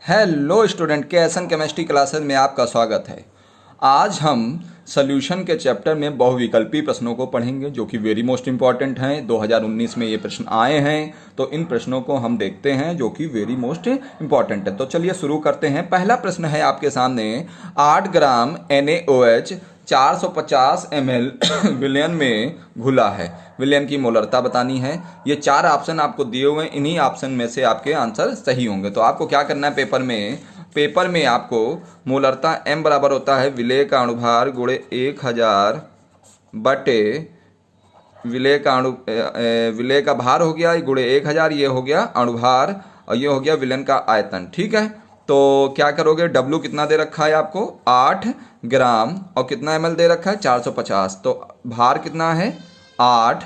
Hello student, के chemistry classes में आपका स्वागत है। आज हम सॉल्यूशन के चैप्टर में बहुविकल्पी प्रश्नों को पढ़ेंगे जो कि वेरी मोस्ट इंपॉर्टेंट हैं। 2019 में ये प्रश्न आए हैं, तो इन प्रश्नों को हम देखते हैं जो कि वेरी मोस्ट इंपॉर्टेंट है। तो चलिए शुरू करते हैं। पहला प्रश्न है आपके सामने, 8 ग्राम NaOH 450 ml विलयन में घुला है। विलयन की मोलरता बतानी है। ये 4 ऑप्शन आपको दिए हुए हैं, इन्हीं ऑप्शन में से आपके आंसर सही होंगे। तो आपको क्या करना है, पेपर में आपको मोलरता m बराबर होता है विलेय का अणुभार गुणे 1000 बटे विलेय का भार हो गया गुणे 1000, ये हो गया अणुभार और ये हो गया विलयन का आयतन। ठीक है, तो क्या करोगे, W कितना दे रखा है आपको 8 ग्राम और कितना ml दे रखा है 450, तो भार कितना है 8,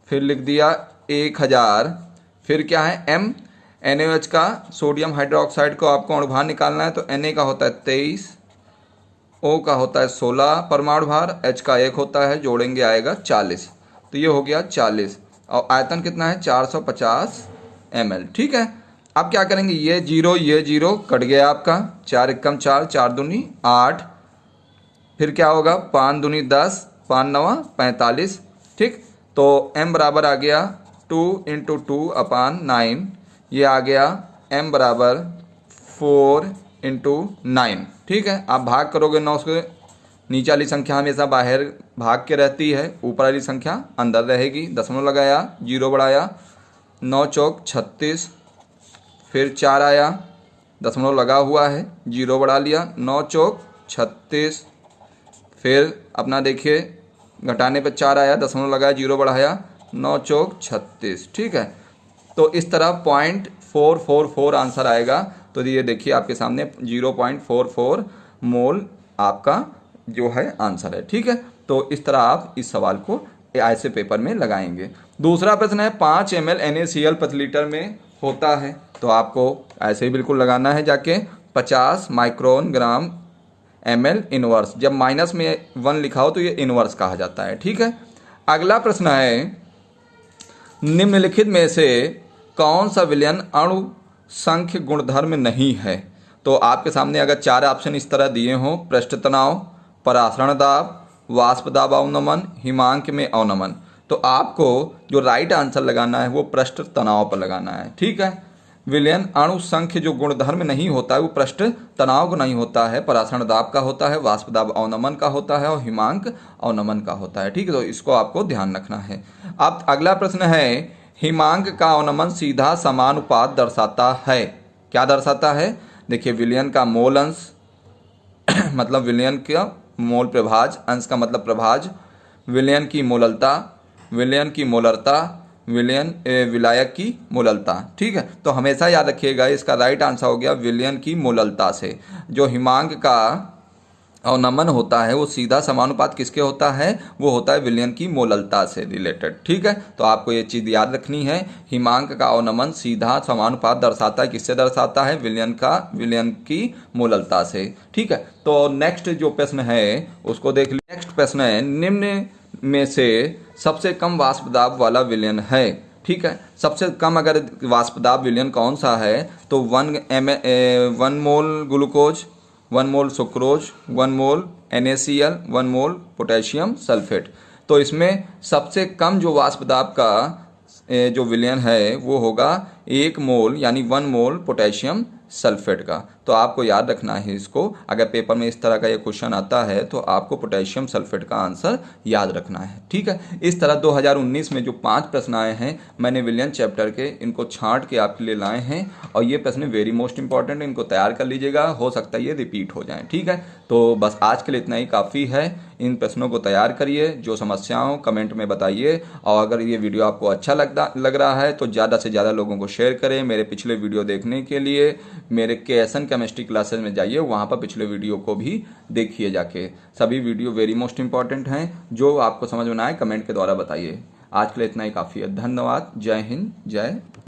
फिर लिख दिया 1000, फिर क्या है m, NaOH का सोडियम हाइड्रोक्साइड को आपको अणुभार निकालना है, तो Na का होता है 23, O का होता है 16 परमाणु भार, H का 1 होता है, जोड़ेंगे आएगा 40, तो ये हो गया 40 और आयतन कितना है 450 ml। ठीक है, अब क्या करेंगे, ये जीरो कट गया आपका, 4 एकम 4, 4 दूनी 8, फिर क्या होगा 5 दूनी 10, 5 नवा 45। ठीक, तो m बराबर आ गया 2 × 2/9, ये आ गया m बराबर 4 × 9। ठीक है, आप भाग करोगे 9 से, नीचे वाली संख्या हमेशा बाहर भाग के रहती है, ऊपर वाली संख्या अंदर रहेगी। दशमलव लगाया, 0 बढ़ाया, 9 चौक 36, फिर 4 आया, दशमलव लगा हुआ है, 0 बढ़ा लिया, 9 चौक 36, फिर अपना देखिए घटाने पर 4 आया, दशमलव लगाया, 0 बढ़ाया, 9 चौक 36। ठीक है, तो इस तरह 0.444 आंसर आएगा। तो ये देखिए आपके सामने 0.44 मोल आपका जो है आंसर है। ठीक है, तो इस तरह आप इस सवाल को ऐसे पेपर में लगाएंगे। दूसरा प्रश्न है, 5 ml NaCl प्रति लीटर में होता है, तो आपको ऐसे ही बिल्कुल लगाना है जाके 50 माइक्रोन ग्राम ml इनवर्स। जब माइनस में 1 लिखा हो तो ये इनवर्स कहा जाता है। ठीक है, अगला प्रश्न है, निम्नलिखित में से कौन सा विलयन अणु संख्य गुणधर्म नहीं है। तो आपके सामने अगर 4 ऑप्शन इस तरह दिए हों, पृष्ठ तनाव, परासरण दाब, वाष्प दाब अवनमन, हिमांक में अवनमन, तो आपको जो राइट आंसर लगाना है वो पृष्ठ तनाव पर लगाना है। ठीक है, विलयन अणु संख्य जो गुणधर्म नहीं होता है वो पृष्ठ तनाव का नहीं होता है, परासरण दाब का होता है, वाष्प दाब अवनमन का होता है और हिमांक अवनमन का होता है। ठीक है, तो इसको आपको ध्यान रखना है। अब अगला प्रश्न है, हिमांक का अवनमन सीधा समानुपात दर्शाता है। क्या दर्शाता है, देखिए विलयन का मोल अंश मतलब विलयन का मोल प्रभाज, अंश का मतलब प्रभाज, विलयन की मोललता, विलयन की मोलरता, विलायक की मोललता। ठीक है, तो हमेशा याद रखिएगा इसका राइट आंसर हो गया विलयन की मोललता से। जो हिमांक का अवनमन होता है वो सीधा समानुपात किसके होता है, वो होता है विलयन की मोललता से रिलेटेड। ठीक है, तो आपको ये चीज़ याद रखनी है, हिमांक का अवनमन सीधा समानुपात दर्शाता है, किससे दर्शाता है, विलयन की मोललता से। ठीक है, तो नेक्स्ट जो प्रश्न है उसको देख लीजिए। नेक्स्ट प्रश्न है, निम्न में से सबसे कम वाष्प दाब वाला विलयन है। ठीक है, सबसे कम अगर वाष्प दाब विलयन कौन सा है, तो 1 मोल ग्लूकोज, 1 मोल सुक्रोज, 1 मोल NaCl, 1 मोल पोटेशियम सल्फेट। तो इसमें सबसे कम जो वाष्प दाब का जो विलयन है वो होगा 1 मोल यानी 1 मोल पोटेशियम सल्फेट का। तो आपको याद रखना है इसको, अगर पेपर में इस तरह का ये क्वेश्चन आता है तो आपको पोटेशियम सल्फेट का आंसर याद रखना है। ठीक है, इस तरह 2019 में जो 5 प्रश्न आए हैं मैंने विलयन चैप्टर के, इनको छांट के आपके लिए लाए हैं और ये प्रश्न वेरी मोस्ट इंपॉर्टेंट है, इनको तैयार कर लीजिएगा, हो सकता है ये रिपीट हो जाए। ठीक है, तो बस आज के लिए इतना ही काफ़ी है। इन प्रश्नों को तैयार करिए, जो समस्याओं कमेंट में बताइए, और अगर ये वीडियो आपको अच्छा लग रहा है तो ज़्यादा से ज़्यादा लोगों को शेयर करें। मेरे पिछले वीडियो देखने के लिए मेरे के केमिस्ट्री क्लासेस में जाइए, वहाँ पर पिछले वीडियो को भी देखिए जाके। सभी वीडियो वेरी मोस्ट इंपॉर्टेंट हैं, जो आपको समझ में आए कमेंट के द्वारा बताइए। आज के लिए इतना ही काफ़ी है। धन्यवाद। जय हिंद, जय